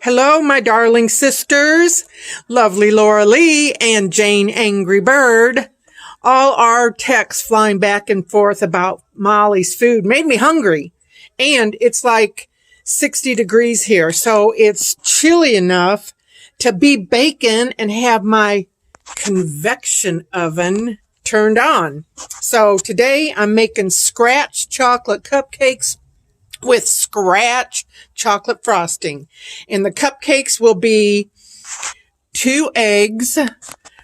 Hello, my darling sisters, lovely Laura Lee and Jane Angry Bird. All our texts flying back and forth about Molly's food made me hungry. And it's like 60 degrees here, so it's chilly enough to be baking and have my convection oven turned on. So today I'm making scratch chocolate cupcakes with scratch chocolate frosting. And the cupcakes will be 2 eggs,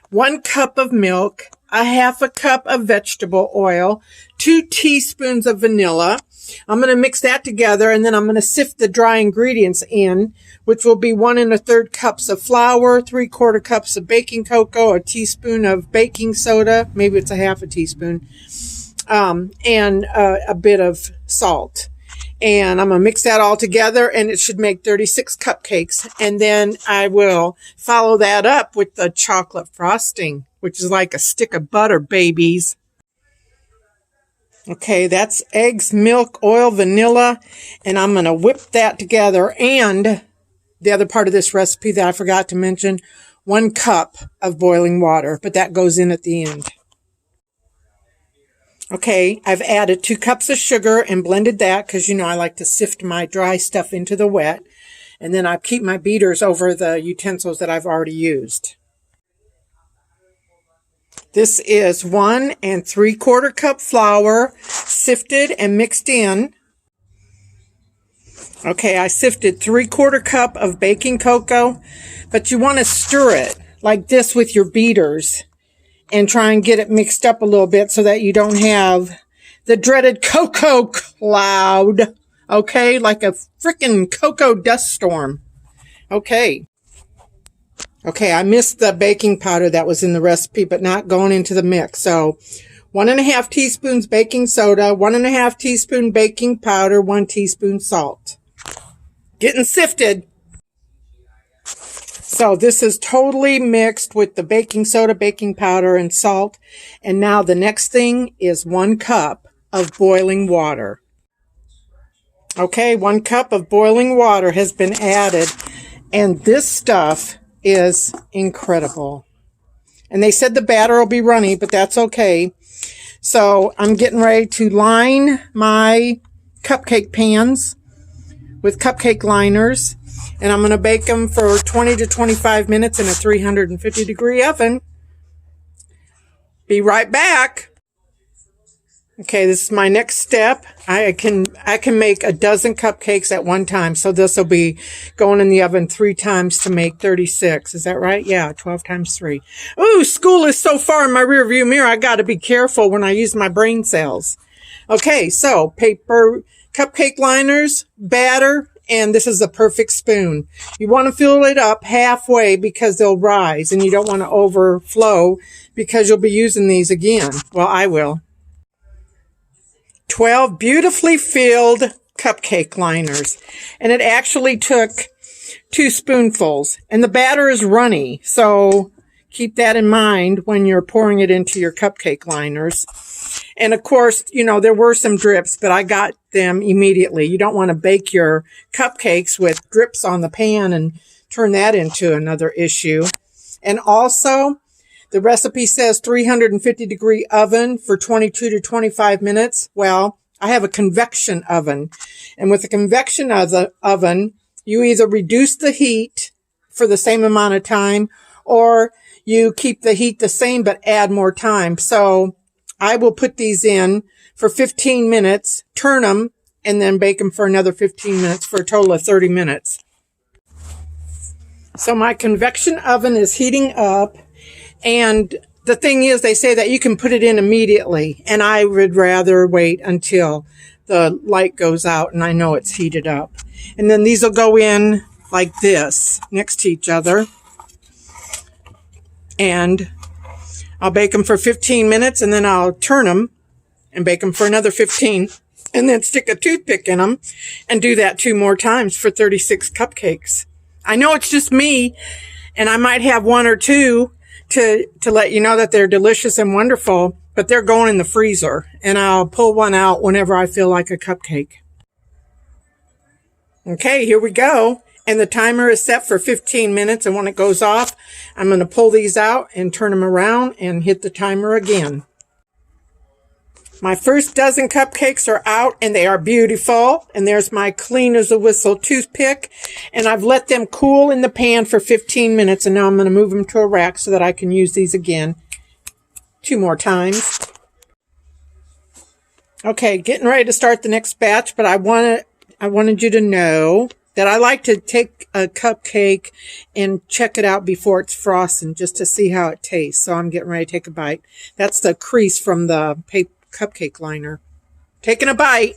1 cup of milk, a half a cup of vegetable oil, 2 teaspoons of vanilla. I'm going to mix that together, and then I'm going to sift the dry ingredients in, which will be 1 1/3 cups of flour, 3/4 cups of baking cocoa, a teaspoon of baking soda, maybe it's a half a teaspoon, and a bit of salt. And I'm going to mix that all together, and it should make 36 cupcakes. And then I will follow that up with the chocolate frosting, which is like a stick of butter, babies. Okay, that's eggs, milk, oil, vanilla, and I'm going to whip that together. And the other part of this recipe that I forgot to mention, 1 cup of boiling water, but that goes in at the end. Okay, I've added 2 cups of sugar and blended that because, I like to sift my dry stuff into the wet. And then I keep my beaters over the utensils that I've already used. This is 1 3/4 cup flour, sifted and mixed in. Okay, I sifted 3/4 cup of baking cocoa, but you want to stir it like this with your beaters and try and get it mixed up a little bit so that you don't have the dreaded cocoa cloud, okay, like a freaking cocoa dust storm. Okay, I missed the baking powder that was in the recipe, but not going into the mix. So 1 1/2 teaspoons baking soda, 1 1/2 teaspoon baking powder, 1 teaspoon salt. Getting sifted. So this is totally mixed with the baking soda, baking powder, and salt. And now the next thing is 1 cup of boiling water. Okay, 1 cup of boiling water has been added. And this stuff is incredible. And they said the batter will be runny, but that's okay. So I'm getting ready to line my cupcake pans with cupcake liners. And I'm going to bake them for 20 to 25 minutes in a 350 degree oven. Be right back. Okay, this is my next step. I can make a dozen cupcakes at one time. So this will be going in the oven 3 times to make 36. Is that right? Yeah, 12 times 3. Ooh, school is so far in my rearview mirror. I got to be careful when I use my brain cells. Okay, so paper, cupcake liners, batter, and this is a perfect spoon. You want to fill it up halfway because they'll rise, and you don't want to overflow because you'll be using these again. Well, I will. 12 beautifully filled cupcake liners. And it actually took 2 spoonfuls. And the batter is runny, so keep that in mind when you're pouring it into your cupcake liners. And of course, there were some drips, but I got them immediately. You don't want to bake your cupcakes with drips on the pan and turn that into another issue. And also, the recipe says 350 degree oven for 22 to 25 minutes. Well, I have a convection oven. And with the convection oven, you either reduce the heat for the same amount of time, or you keep the heat the same but add more time. So I will put these in for 15 minutes, turn them, and then bake them for another 15 minutes for a total of 30 minutes. So my convection oven is heating up. And the thing is, they say that you can put it in immediately. And I would rather wait until the light goes out and I know it's heated up. And then these will go in like this, next to each other. And I'll bake them for 15 minutes, and then I'll turn them and bake them for another 15. And then stick a toothpick in them and do that 2 more times for 36 cupcakes. I know it's just me, and I might have 1 or 2 to let you know that they're delicious and wonderful, but they're going in the freezer, and I'll pull one out whenever I feel like a cupcake. Okay, here we go. And the timer is set for 15 minutes. And when it goes off, I'm going to pull these out and turn them around and hit the timer again. My first dozen cupcakes are out and they are beautiful. And there's my clean as a whistle toothpick. And I've let them cool in the pan for 15 minutes. And now I'm going to move them to a rack so that I can use these again 2 more times. Okay, getting ready to start the next batch, but I wanted you to know that I like to take a cupcake and check it out before it's frosting just to see how it tastes. So I'm getting ready to take a bite. That's the crease from the cupcake liner. Taking a bite.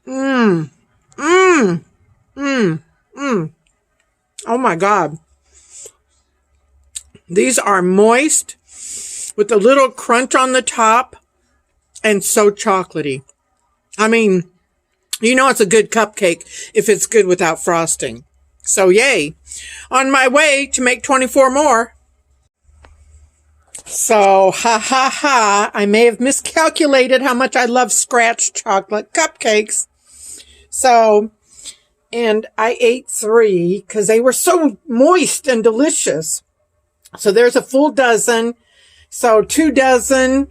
Oh my God. These are moist with a little crunch on the top. And so chocolatey. I mean, you know it's a good cupcake if it's good without frosting. So yay. On my way to make 24 more. So, I may have miscalculated how much I love scratch chocolate cupcakes. So, and I ate 3 because they were so moist and delicious. So there's a full dozen. So 2 dozen.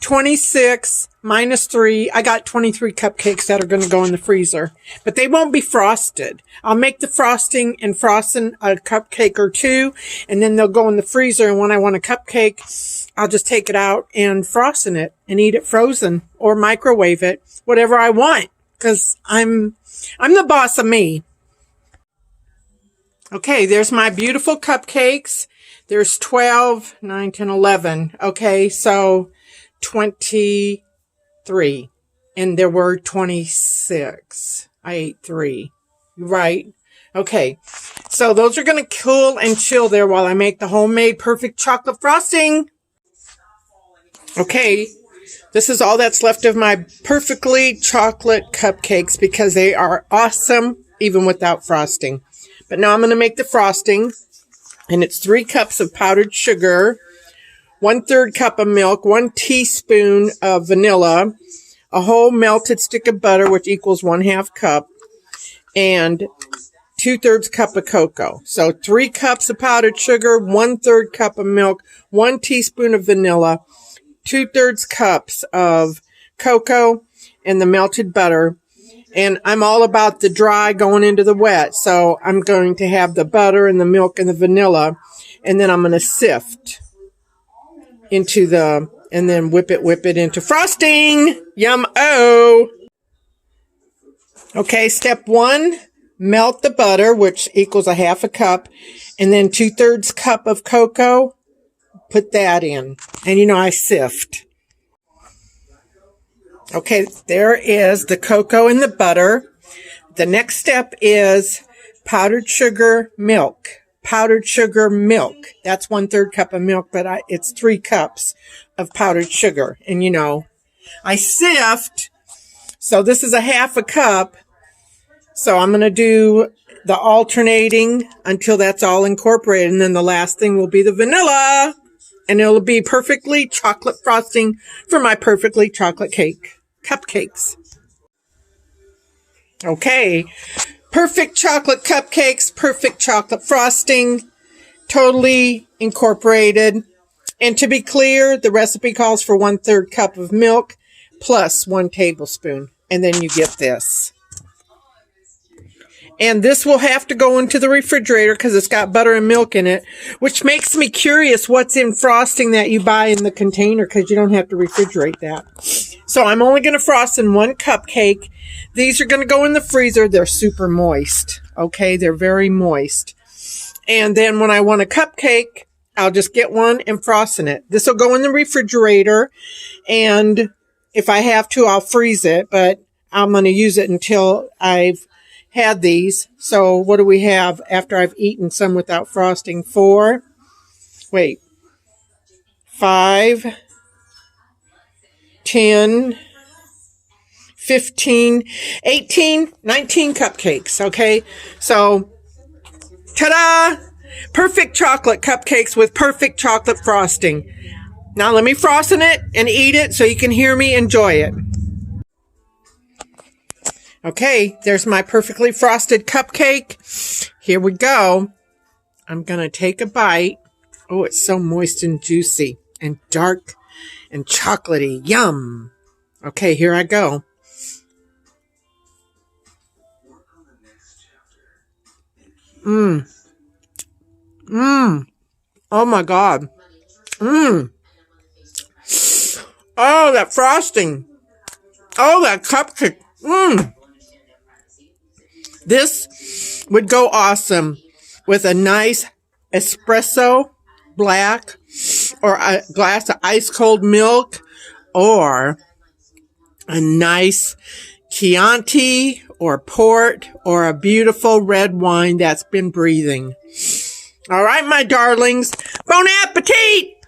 26 minus 3. I got 23 cupcakes that are going to go in the freezer, but they won't be frosted. I'll make the frosting and frosting a cupcake or 2, and then they'll go in the freezer. And when I want a cupcake, I'll just take it out and frosting it and eat it frozen or microwave it, whatever I want, because I'm the boss of me. Okay, there's my beautiful cupcakes. There's 12, 9, 10, 11. Okay, so 23, and there were 26. I ate 3, right? Okay, so those are going to cool and chill there while I make the homemade perfect chocolate frosting. Okay, this is all that's left of my perfectly chocolate cupcakes because they are awesome even without frosting. But now I'm going to make the frosting, and it's 3 cups of powdered sugar, 1/3 cup of milk, 1 teaspoon of vanilla, a whole melted stick of butter, which equals 1/2 cup, and 2/3 cup of cocoa. So 3 cups of powdered sugar, 1/3 cup of milk, 1 teaspoon of vanilla, 2/3 cups of cocoa, and the melted butter. And I'm all about the dry going into the wet. So I'm going to have the butter and the milk and the vanilla, and then I'm going to sift into and then whip it into frosting. Yum-o! Okay, step 1, melt the butter, which equals 1/2 cup, and then 2/3 cup of cocoa. Put that in, and I sift. Okay, there is the cocoa and the butter. The next step is powdered sugar, milk. Powdered sugar, milk. That's 1/3 cup of milk, but it's 3 cups of powdered sugar. And I sift. So this is 1/2 cup. So I'm going to do the alternating until that's all incorporated. And then the last thing will be the vanilla. And it'll be perfectly chocolate frosting for my perfectly chocolate cupcakes. Okay. Perfect chocolate cupcakes, perfect chocolate frosting, totally incorporated. And to be clear, the recipe calls for 1/3 cup of milk plus 1 tablespoon. And then you get this. And this will have to go into the refrigerator because it's got butter and milk in it, which makes me curious what's in frosting that you buy in the container because you don't have to refrigerate that. So I'm only going to frost in 1 cupcake. These are going to go in the freezer. They're super moist. Okay, they're very moist. And then when I want a cupcake, I'll just get one and frost in it. This will go in the refrigerator. And if I have to, I'll freeze it. But I'm going to use it until I've had these. So what do we have after I've eaten some without frosting? 4, 5, 10, 15, 18, 19 cupcakes. Okay. So ta-da! Perfect chocolate cupcakes with perfect chocolate frosting. Now let me frost in it and eat it so you can hear me enjoy it. Okay, there's my perfectly frosted cupcake. Here we go. I'm going to take a bite. Oh, it's so moist and juicy and dark and chocolatey. Yum. Okay, here I go. Mmm. Mmm. Oh my God. Mmm. Oh, that frosting. Oh, that cupcake. Mmm. This would go awesome with a nice espresso black or a glass of ice cold milk or a nice Chianti or port or a beautiful red wine that's been breathing. All right, my darlings. Bon appetit!